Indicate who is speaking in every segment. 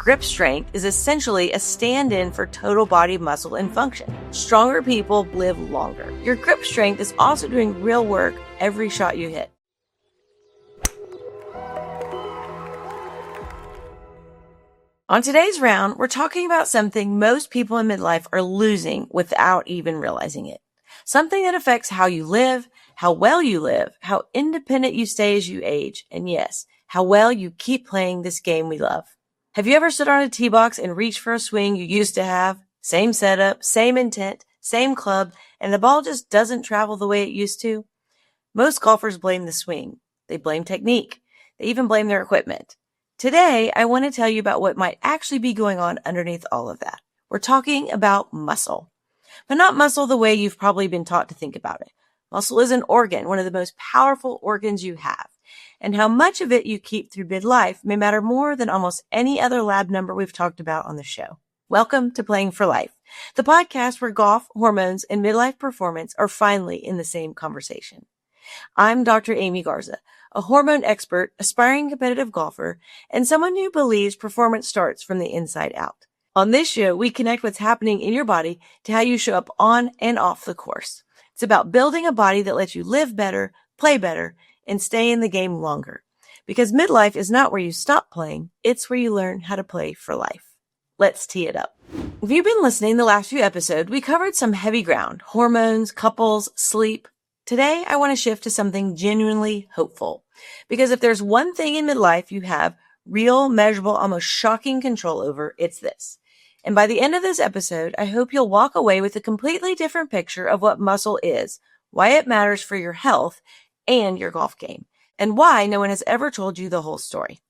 Speaker 1: Grip strength is essentially a stand-in for total body muscle and function. Stronger people live longer. Your grip strength is also doing real work every shot you hit. On today's round, we're talking about something most people in midlife are losing without even realizing it. Something that affects how you live, how well you live, how independent you stay as you age, and yes, how well you keep playing this game we love. Have you ever stood on a tee box and reached for a swing you used to have? Same setup, same intent, same club, and the ball just doesn't travel the way it used to? Most golfers blame the swing. They blame technique. They even blame their equipment. Today, I want to tell you about what might actually be going on underneath all of that. We're talking about muscle. But not muscle the way you've probably been taught to think about it. Muscle is an organ, one of the most powerful organs you have. And how much of it you keep through midlife may matter more than almost any other lab number we've talked about on the show. Welcome to Playing for Life, the podcast where golf, hormones, and midlife performance are finally in the same conversation. I'm Dr. Amy Garza, a hormone expert, aspiring competitive golfer, and someone who believes performance starts from the inside out. On this show, we connect what's happening in your body to how you show up on and off the course. It's about building a body that lets you live better, play better, and stay in the game longer. Because midlife is not where you stop playing, it's where you learn how to play for life. Let's tee it up. If you've been listening the last few episodes, we covered some heavy ground: hormones, couples, sleep. Today, I want to shift to something genuinely hopeful. Because if there's one thing in midlife you have real, measurable, almost shocking control over, it's this. And by the end of this episode, I hope you'll walk away with a completely different picture of what muscle is, why it matters for your health and your golf game, and why no one has ever told you the whole story.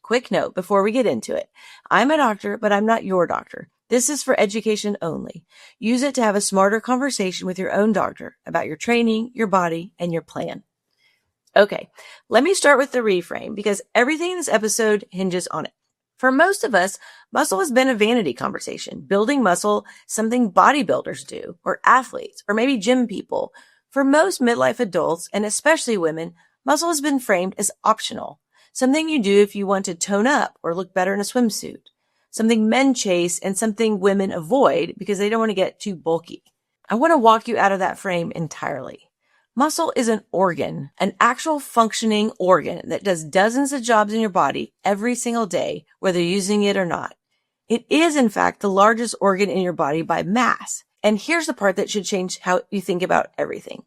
Speaker 1: Quick note before we get into it. I'm a doctor, but I'm not your doctor. This is for education only. Use it to have a smarter conversation with your own doctor about your training, your body, and your plan. Okay, let me start with the reframe because everything in this episode hinges on it. For most of us, muscle has been a vanity conversation. Building muscle, something bodybuilders do, or athletes, or maybe gym people. For most midlife adults, and especially women, muscle has been framed as optional. Something you do if you want to tone up or look better in a swimsuit. Something men chase and something women avoid because they don't want to get too bulky. I want to walk you out of that frame entirely. Muscle is an organ, an actual functioning organ that does dozens of jobs in your body every single day, whether you're using it or not. It is, in fact, the largest organ in your body by mass. And here's the part that should change how you think about everything.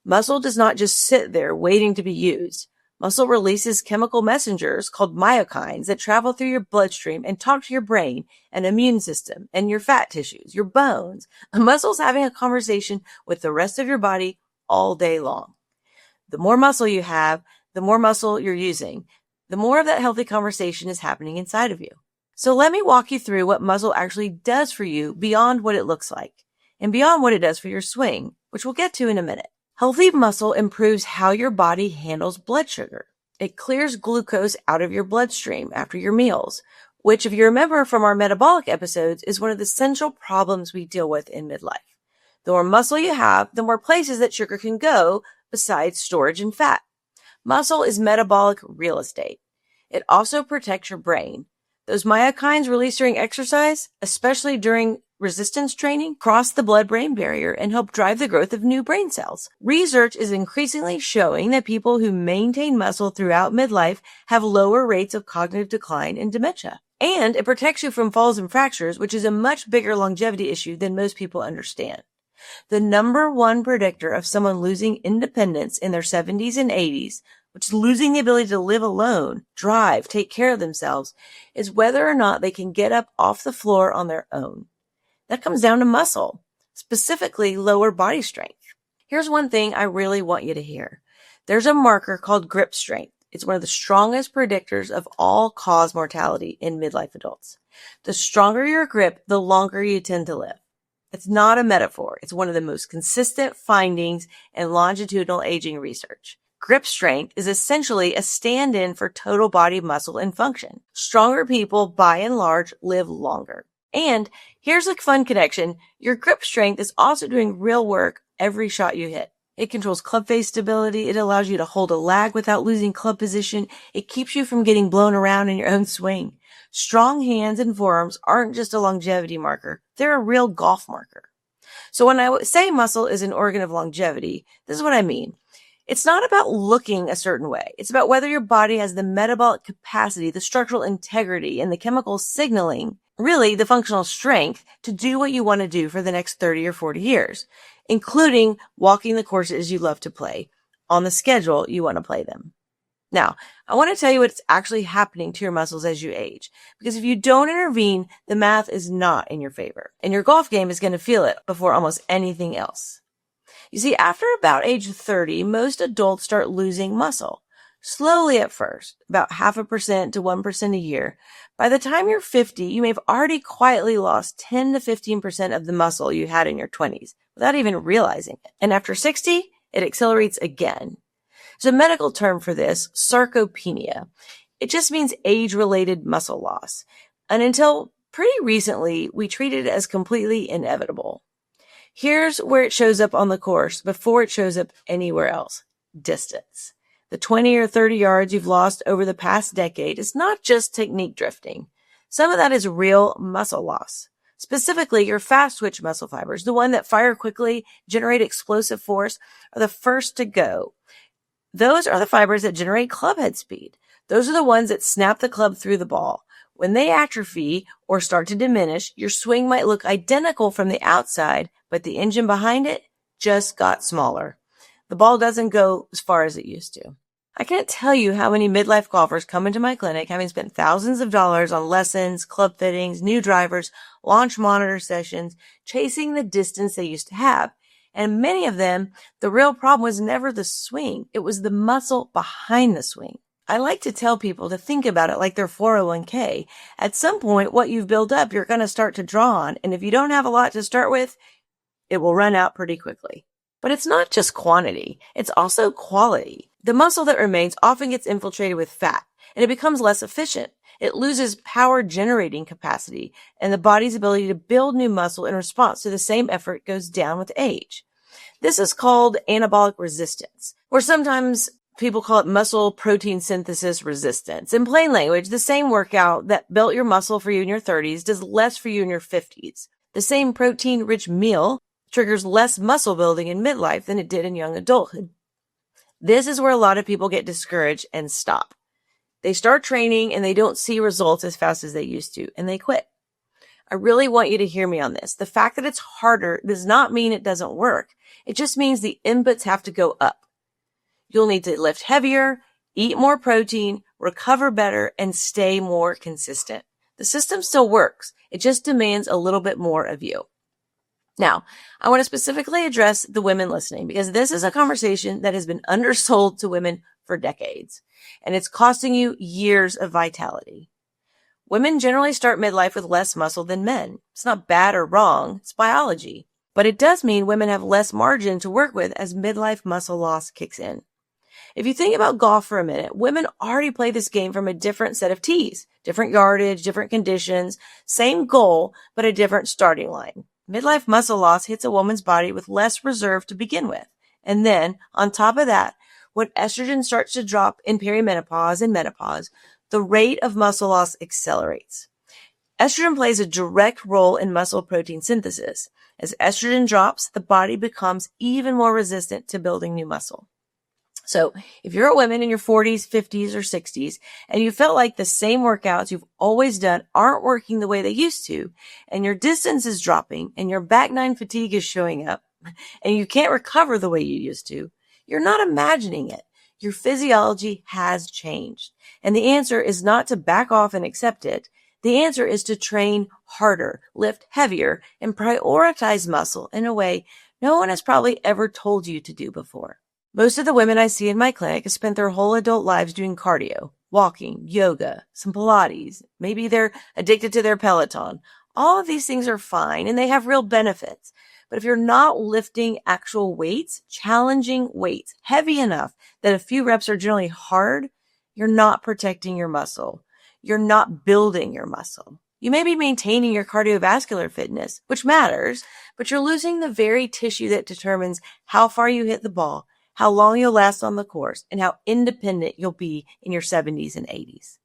Speaker 1: Muscle does not just sit there waiting to be used. Muscle releases chemical messengers called myokines that travel through your bloodstream and talk to your brain and immune system and your fat tissues, your bones. Muscle's having a conversation with the rest of your body all day long. The more muscle you have, the more muscle you're using, the more of that healthy conversation is happening inside of you. So let me walk you through what muscle actually does for you beyond what it looks like and beyond what it does for your swing, which we'll get to in a minute. Healthy muscle improves how your body handles blood sugar. It clears glucose out of your bloodstream after your meals, which, if you remember from our metabolic episodes, is one of the central problems we deal with in midlife. The more muscle you have, the more places that sugar can go besides storage and fat. Muscle is metabolic real estate. It also protects your brain. Those myokines released during exercise, especially during resistance training, cross the blood-brain barrier and help drive the growth of new brain cells. Research is increasingly showing that people who maintain muscle throughout midlife have lower rates of cognitive decline and dementia. And it protects you from falls and fractures, which is a much bigger longevity issue than most people understand. The number one predictor of someone losing independence in their 70s and 80s, which is losing the ability to live alone, drive, take care of themselves, is whether or not they can get up off the floor on their own. That comes down to muscle, specifically lower body strength. Here's one thing I really want you to hear. There's a marker called grip strength. It's one of the strongest predictors of all-cause mortality in midlife adults. The stronger your grip, the longer you tend to live. It's not a metaphor. It's one of the most consistent findings in longitudinal aging research. Grip strength is essentially a stand-in for total body muscle and function. Stronger people, by and large, live longer. And here's a fun connection. Your grip strength is also doing real work every shot you hit. It controls club face stability. It allows you to hold a lag without losing club position. It keeps you from getting blown around in your own swing. Strong hands and forearms aren't just a longevity marker. They're a real golf marker. So when I say muscle is an organ of longevity, this is what I mean. It's not about looking a certain way. It's about whether your body has the metabolic capacity, the structural integrity, and the chemical signaling, really the functional strength, to do what you want to do for the next 30 or 40 years, including walking the courses you love to play on the schedule you want to play them. Now, I want to tell you what's actually happening to your muscles as you age, because if you don't intervene, the math is not in your favor, and your golf game is going to feel it before almost anything else. You see, after about age 30, most adults start losing muscle. Slowly at first, about 0.5% to 1% a year. By the time you're 50, you may have already quietly lost 10 to 15% of the muscle you had in your 20s without even realizing it. And after 60, it accelerates again. There's a medical term for this, sarcopenia. It just means age-related muscle loss. And until pretty recently, we treated it as completely inevitable. Here's where it shows up on the course before it shows up anywhere else. Distance. The 20 or 30 yards you've lost over the past decade is not just technique drifting. Some of that is real muscle loss. Specifically, your fast twitch muscle fibers, the one that fire quickly, generate explosive force, are the first to go. Those are the fibers that generate clubhead speed. Those are the ones that snap the club through the ball. When they atrophy or start to diminish, your swing might look identical from the outside, but the engine behind it just got smaller. The ball doesn't go as far as it used to. I can't tell you how many midlife golfers come into my clinic having spent thousands of dollars on lessons, club fittings, new drivers, launch monitor sessions, chasing the distance they used to have. And many of them, the real problem was never the swing. It was the muscle behind the swing. I like to tell people to think about it like their 401k. At some point, what you've built up, you're going to start to draw on. And if you don't have a lot to start with, it will run out pretty quickly. But it's not just quantity. It's also quality. The muscle that remains often gets infiltrated with fat, and it becomes less efficient. It loses power generating capacity, and the body's ability to build new muscle in response to the same effort goes down with age. This is called anabolic resistance, or sometimes people call it muscle protein synthesis resistance. In plain language, the same workout that built your muscle for you in your 30s does less for you in your 50s. The same protein-rich meal triggers less muscle building in midlife than it did in young adulthood. This is where a lot of people get discouraged and stop. They start training and they don't see results as fast as they used to, and they quit. I really want you to hear me on this. The fact that it's harder does not mean it doesn't work. It just means the inputs have to go up. You'll need to lift heavier, eat more protein, recover better, and stay more consistent. The system still works. It just demands a little bit more of you. Now, I want to specifically address the women listening because this is a conversation that has been undersold to women for decades, and it's costing you years of vitality. Women generally start midlife with less muscle than men. It's not bad or wrong. It's biology. But it does mean women have less margin to work with as midlife muscle loss kicks in. If you think about golf for a minute, women already play this game from a different set of tees, different yardage, different conditions, same goal, but a different starting line. Midlife muscle loss hits a woman's body with less reserve to begin with. And then, on top of that, when estrogen starts to drop in perimenopause and menopause, the rate of muscle loss accelerates. Estrogen plays a direct role in muscle protein synthesis. As estrogen drops, the body becomes even more resistant to building new muscle. So if you're a woman in your 40s, 50s, or 60s, and you felt like the same workouts you've always done aren't working the way they used to, and your distance is dropping, and your back nine fatigue is showing up, and you can't recover the way you used to, you're not imagining it. Your physiology has changed. And the answer is not to back off and accept it. The answer is to train harder, lift heavier, and prioritize muscle in a way no one has probably ever told you to do before. Most of the women I see in my clinic have spent their whole adult lives doing cardio, walking, yoga, some Pilates. Maybe they're addicted to their Peloton. All of these things are fine and they have real benefits. But if you're not lifting actual weights, challenging weights, heavy enough that a few reps are generally hard, you're not protecting your muscle. You're not building your muscle. You may be maintaining your cardiovascular fitness, which matters, but you're losing the very tissue that determines how far you hit the ball, how long you'll last on the course, and how independent you'll be in your 70s and 80s.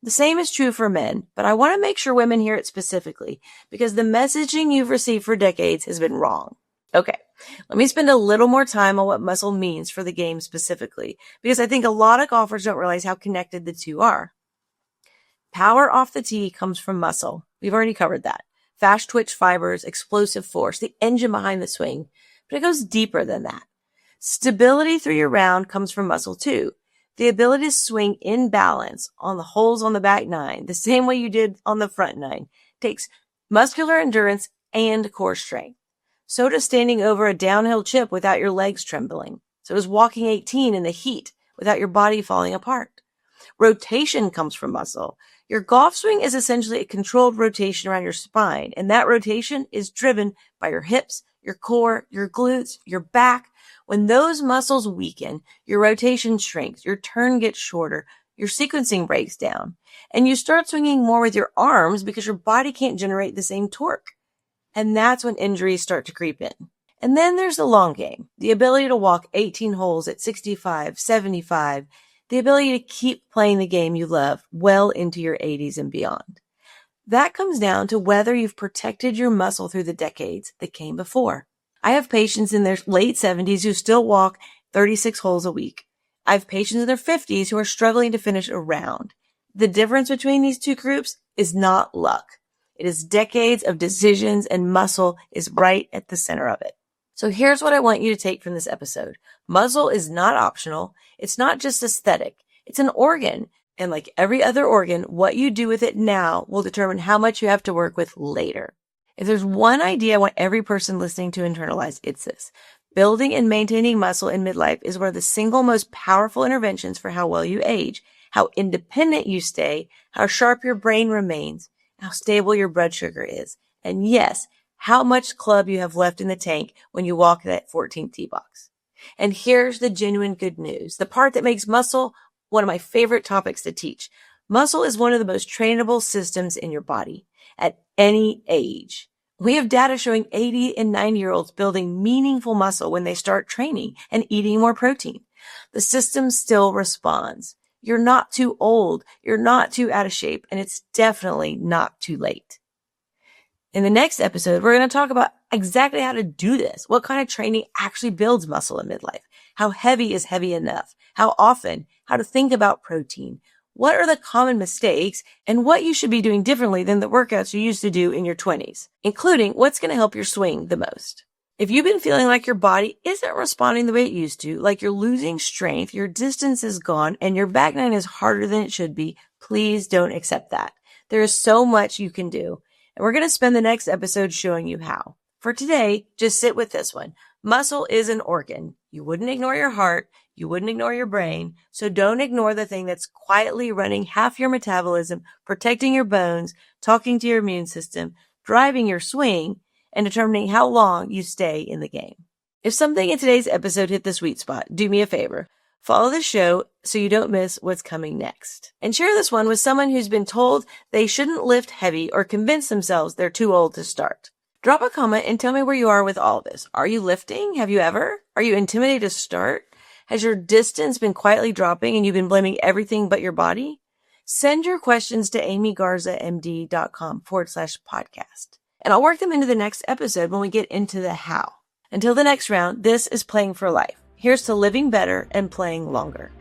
Speaker 1: The same is true for men, but I want to make sure women hear it specifically because the messaging you've received for decades has been wrong. Okay, let me spend a little more time on what muscle means for the game specifically, because I think a lot of golfers don't realize how connected the two are. Power off the tee comes from muscle. We've already covered that. Fast twitch fibers, explosive force, the engine behind the swing, but it goes deeper than that. Stability through your round comes from muscle too. The ability to swing in balance on the holes on the back nine, the same way you did on the front nine, takes muscular endurance and core strength. So does standing over a downhill chip without your legs trembling. So does walking 18 in the heat without your body falling apart. Rotation comes from muscle. Your golf swing is essentially a controlled rotation around your spine, and that rotation is driven by your hips, your core, your glutes, your back. When those muscles weaken, your rotation shrinks, your turn gets shorter, your sequencing breaks down, and you start swinging more with your arms because your body can't generate the same torque. And that's when injuries start to creep in. And then there's the long game, the ability to walk 18 holes at 65, 75, the ability to keep playing the game you love well into your 80s and beyond. That comes down to whether you've protected your muscle through the decades that came before. I have patients in their late 70s who still walk 36 holes a week. I have patients in their 50s who are struggling to finish a round. The difference between these two groups is not luck. It is decades of decisions, and muscle is right at the center of it. So here's what I want you to take from this episode. Muscle is not optional. It's not just aesthetic. It's an organ. And like every other organ, what you do with it now will determine how much you have to work with later. If there's one idea I want every person listening to internalize, it's this. Building and maintaining muscle in midlife is one of the single most powerful interventions for how well you age, how independent you stay, how sharp your brain remains, how stable your blood sugar is, and yes, how much club you have left in the tank when you walk that 14th tee box. And here's the genuine good news, the part that makes muscle one of my favorite topics to teach. Muscle is one of the most trainable systems in your body at any age. We have data showing 80 and 90-year-olds building meaningful muscle when they start training and eating more protein. The system still responds. You're not too old, you're not too out of shape, and it's definitely not too late. In the next episode, we're going to talk about exactly how to do this. What kind of training actually builds muscle in midlife? How heavy is heavy enough? How often? How to think about protein? What are the common mistakes and what you should be doing differently than the workouts you used to do in your 20s, including what's going to help your swing the most. If you've been feeling like your body isn't responding the way it used to, like you're losing strength, your distance is gone, and your back nine is harder than it should be, please don't accept that. There is so much you can do, and we're going to spend the next episode showing you how. For today, just sit with this one. Muscle is an organ. You wouldn't ignore your heart. You wouldn't ignore your brain. So don't ignore the thing that's quietly running half your metabolism, protecting your bones, talking to your immune system, driving your swing, and determining how long you stay in the game. If something in today's episode hit the sweet spot, do me a favor. Follow the show so you don't miss what's coming next. And share this one with someone who's been told they shouldn't lift heavy or convince themselves they're too old to start. Drop a comment and tell me where you are with all this. Are you lifting? Have you ever? Are you intimidated to start? Has your distance been quietly dropping and you've been blaming everything but your body? Send your questions to amygarzamd.com/podcast. And I'll work them into the next episode when we get into the how. Until the next round, this is Playing for Life. Here's to living better and playing longer.